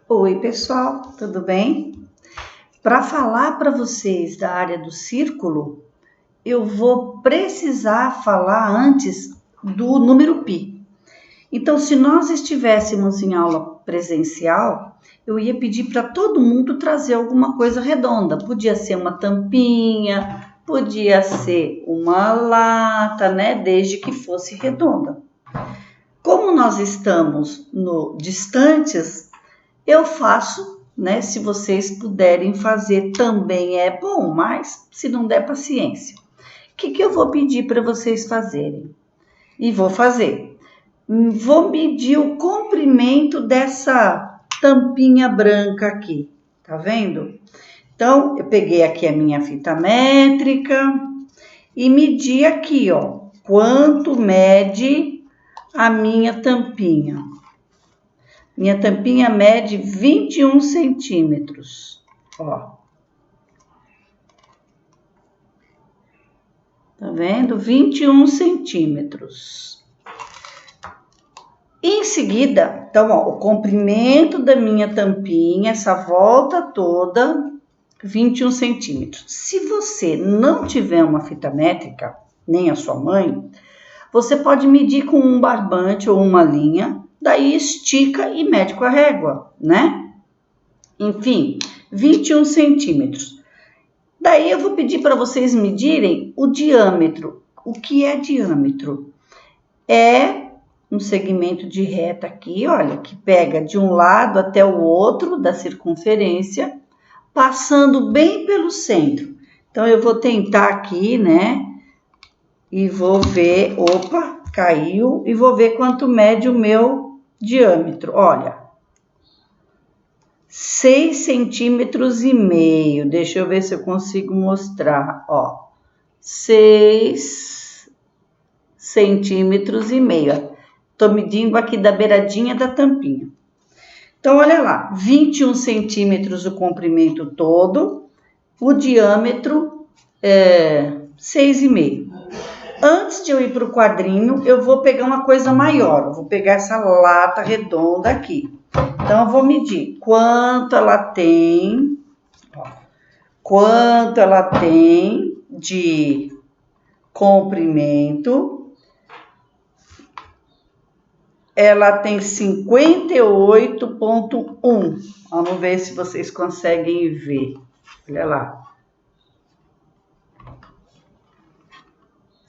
Oi, pessoal, tudo bem? Para falar para vocês da área do círculo, eu vou precisar falar antes do número π. Então, se nós estivéssemos em aula presencial, eu ia pedir para todo mundo trazer alguma coisa redonda. Podia ser uma tampinha, podia ser uma lata, né? Desde que fosse redonda. Como nós estamos distantes, eu faço, né? Se vocês puderem fazer também é bom, mas se não der paciência. O que eu vou pedir para vocês fazerem? E vou fazer. Vou medir o comprimento dessa tampinha branca aqui, tá vendo? Então, eu peguei aqui a minha fita métrica e medi aqui, ó, quanto mede a minha tampinha. Minha tampinha mede 21 centímetros, ó. Tá vendo? 21 centímetros. Em seguida, então, ó, o comprimento da minha tampinha, essa volta toda, 21 centímetros. Se você não tiver uma fita métrica, nem a sua mãe, você pode medir com um barbante ou uma linha, daí estica e mede com a régua, né? Enfim, 21 centímetros. Daí eu vou pedir para vocês medirem o diâmetro. O que é diâmetro? É um segmento de reta aqui, olha, que pega de um lado até o outro da circunferência, passando bem pelo centro. Então, eu vou tentar aqui, né? E vou ver, opa, caiu, e vou ver quanto mede o meu diâmetro. Olha, 6 centímetros e meio. Deixa eu ver se eu consigo mostrar, ó. 6 centímetros e meio. Tô medindo aqui da beiradinha da tampinha. Então, olha lá, 21 centímetros o comprimento todo, o diâmetro é 6,5. Antes de eu ir para o quadrinho, eu vou pegar uma coisa maior. Eu vou pegar essa lata redonda aqui. Então, eu vou medir quanto ela tem, ó, quanto ela tem de comprimento. Ela tem 58,1. Vamos ver se vocês conseguem ver. Olha lá.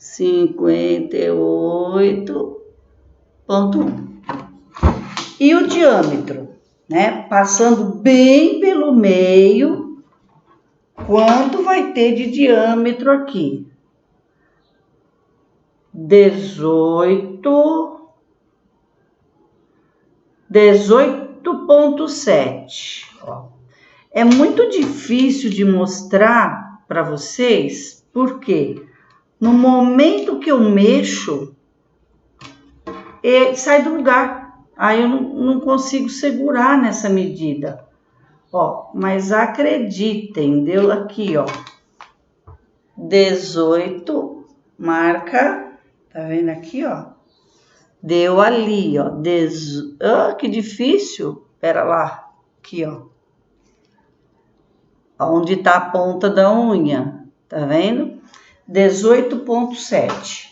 58,1. E o diâmetro, né? Passando bem pelo meio, quanto vai ter de diâmetro aqui? 18,7. É muito difícil de mostrar para vocês, porque no momento que eu mexo, ele sai do lugar. Aí eu não consigo segurar nessa medida. Ó, mas acreditem, deu aqui, ó. 18, marca, tá vendo aqui, ó? Deu ali, ó. Que difícil. Pera lá, aqui, ó. Onde tá a ponta da unha, tá vendo? 18,7.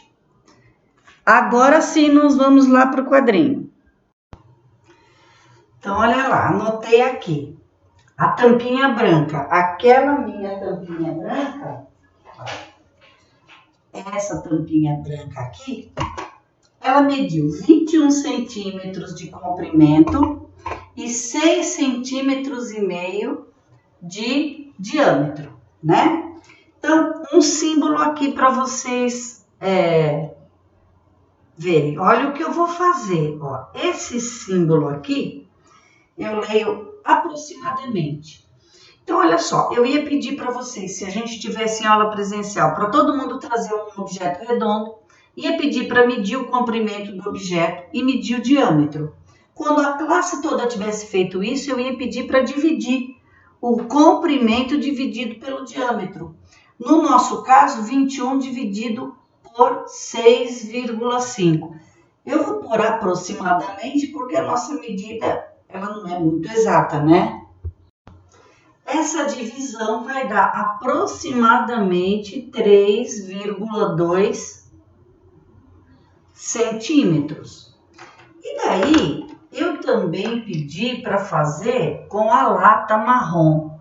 Agora sim, nós vamos lá para o quadrinho. Então, olha lá, anotei aqui. A tampinha branca. Aquela minha tampinha branca, essa tampinha branca aqui, ela mediu 21 centímetros de comprimento e 6 centímetros e meio de diâmetro, né? Então, um símbolo aqui para vocês verem. Olha o que eu vou fazer, ó. Esse símbolo aqui, eu leio aproximadamente. Então, olha só, eu ia pedir para vocês, se a gente tivesse em aula presencial, para todo mundo trazer um objeto redondo, ia pedir para medir o comprimento do objeto e medir o diâmetro. Quando a classe toda tivesse feito isso, eu ia pedir para dividir o comprimento dividido pelo diâmetro. No nosso caso, 21 dividido por 6,5. Eu vou pôr aproximadamente porque a nossa medida ela não é muito exata, né? Essa divisão vai dar aproximadamente 3,2 centímetros. E daí, eu também pedi para fazer com a lata marrom,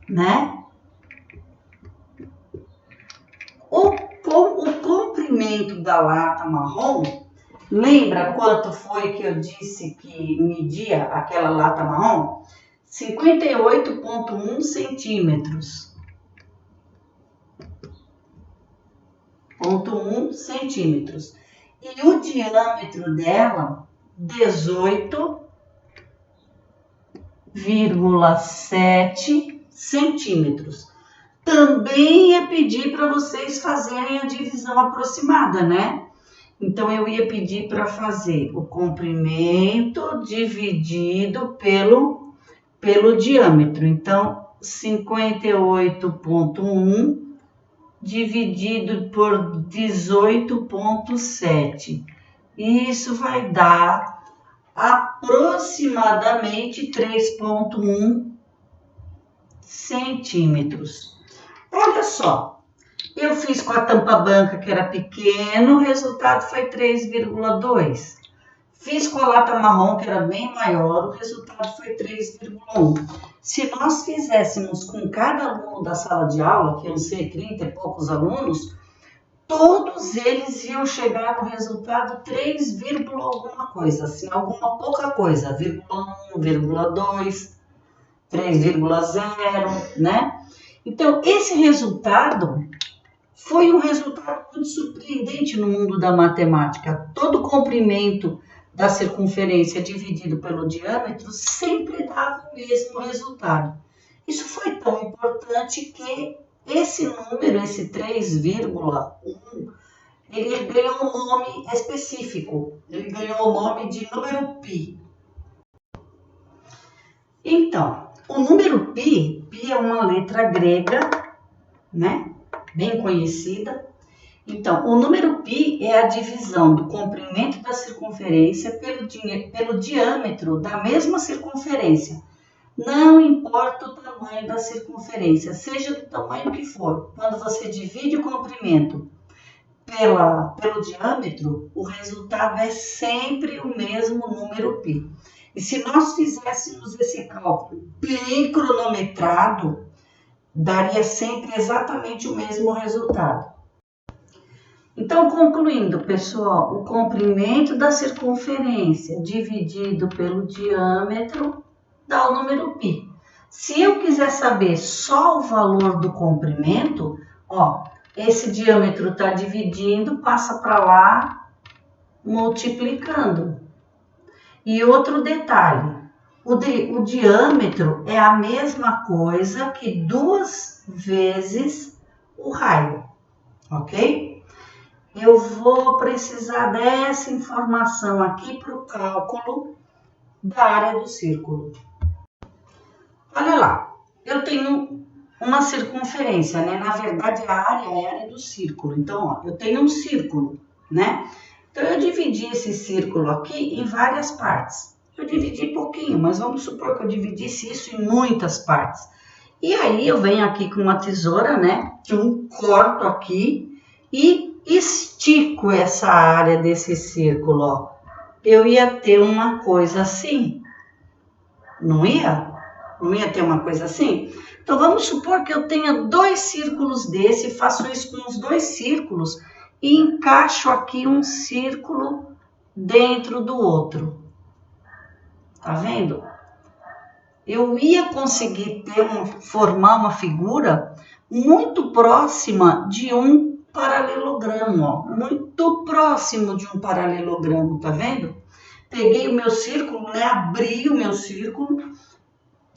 né? O comprimento da lata marrom, lembra quanto foi que eu disse que media aquela lata marrom? 58,1 centímetros. 0,1 centímetros. E o diâmetro dela, 18,7 centímetros. Também ia pedir para vocês fazerem a divisão aproximada, né? Então, eu ia pedir para fazer o comprimento dividido pelo diâmetro. Então, 58,1 dividido por 18,7. Isso vai dar aproximadamente 3,1 centímetros. Olha só, eu fiz com a tampa branca que era pequeno, o resultado foi 3,2. Fiz com a lata marrom que era bem maior, o resultado foi 3,1. Se nós fizéssemos com cada aluno da sala de aula, que iam ser 30 e poucos alunos, todos eles iam chegar no resultado 3, alguma coisa, assim, alguma pouca coisa, 1, 2, 3,0, né? Então, esse resultado foi um resultado muito surpreendente no mundo da matemática. Todo comprimento da circunferência dividido pelo diâmetro sempre dava o mesmo resultado. Isso foi tão importante que esse número, esse 3,1, ele ganhou um nome específico. Ele ganhou o nome de número π. Então, o número π é uma letra grega, né? Bem conhecida. Então, o número π é a divisão do comprimento da circunferência pelo diâmetro da mesma circunferência. Não importa o tamanho da circunferência, seja do tamanho que for. Quando você divide o comprimento pelo diâmetro, o resultado é sempre o mesmo número π. E se nós fizéssemos esse cálculo bem cronometrado, daria sempre exatamente o mesmo resultado. Então, concluindo, pessoal, o comprimento da circunferência dividido pelo diâmetro dá o número π. Se eu quiser saber só o valor do comprimento, ó, esse diâmetro está dividindo, passa para lá, multiplicando. E outro detalhe, o diâmetro é a mesma coisa que 2 vezes o raio, ok? Eu vou precisar dessa informação aqui para o cálculo da área do círculo. Olha lá, eu tenho uma circunferência, né? Na verdade, a área é a área do círculo. Então, ó, eu tenho um círculo, né? Então, eu dividi esse círculo aqui em várias partes. Eu dividi pouquinho, mas vamos supor que eu dividisse isso em muitas partes. E aí, eu venho aqui com uma tesoura, né? Eu corto aqui e estico essa área desse círculo, ó. Eu ia ter uma coisa assim, não ia? Não ia ter uma coisa assim? Então, vamos supor que eu tenha 2 círculos desse, faço isso com os 2 círculos e encaixo aqui um círculo dentro do outro. Tá vendo? Eu ia conseguir formar uma figura muito próxima de um paralelogramo, ó, muito próximo de um paralelogramo, tá vendo? Peguei o meu círculo, né, abri o meu círculo,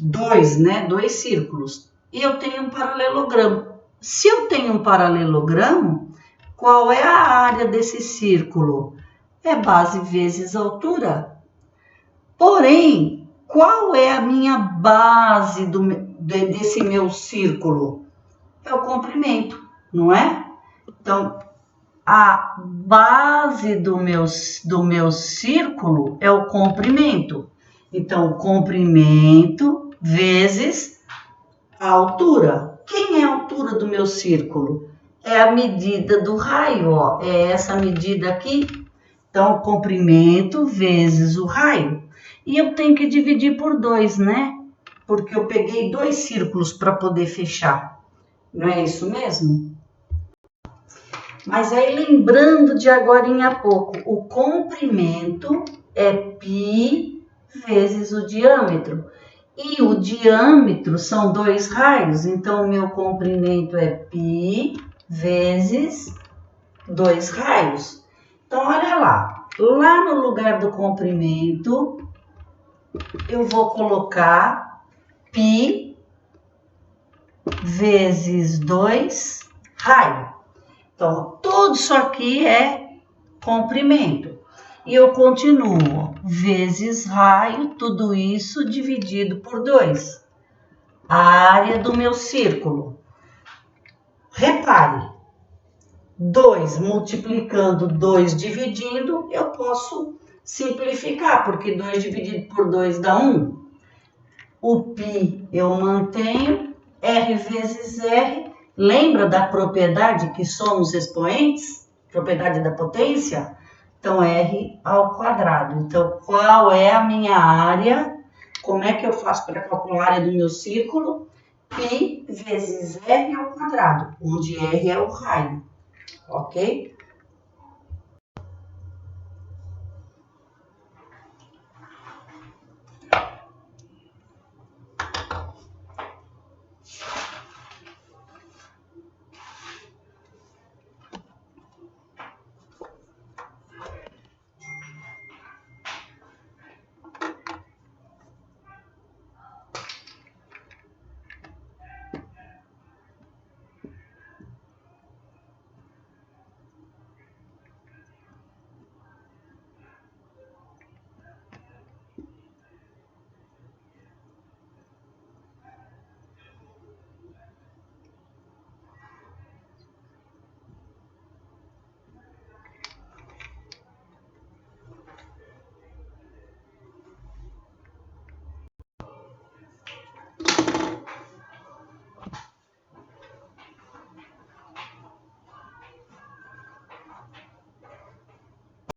2, né, 2 círculos, e eu tenho um paralelogramo. Se eu tenho um paralelogramo, qual é a área desse círculo? É base vezes altura. Porém, qual é a minha base desse meu círculo? É o comprimento, não é? Então, A base do meu círculo é o comprimento. Então, o comprimento vezes a altura. Quem é a altura do meu círculo? É a medida do raio, ó. É essa medida aqui. Então, comprimento vezes o raio. E eu tenho que dividir por 2, né? Porque eu peguei 2 círculos para poder fechar. Não é isso mesmo? Mas aí, lembrando de agorinha a pouco, o comprimento é π vezes o diâmetro. E o diâmetro são 2 raios, então o meu comprimento é π vezes 2 raios. Então, olha lá no lugar do comprimento, eu vou colocar π vezes 2 raio. Então, tudo isso aqui é comprimento. E eu continuo, vezes raio, tudo isso dividido por 2. A área do meu círculo. Repare, 2 multiplicando, 2 dividindo, eu posso simplificar, porque 2 dividido por 2 dá 1. O π eu mantenho, R vezes R. Lembra da propriedade que somos expoentes? Propriedade da potência? Então, R ao quadrado. Então, qual é a minha área? Como é que eu faço para calcular a área do meu círculo? Π vezes R ao quadrado, onde R é o raio, ok?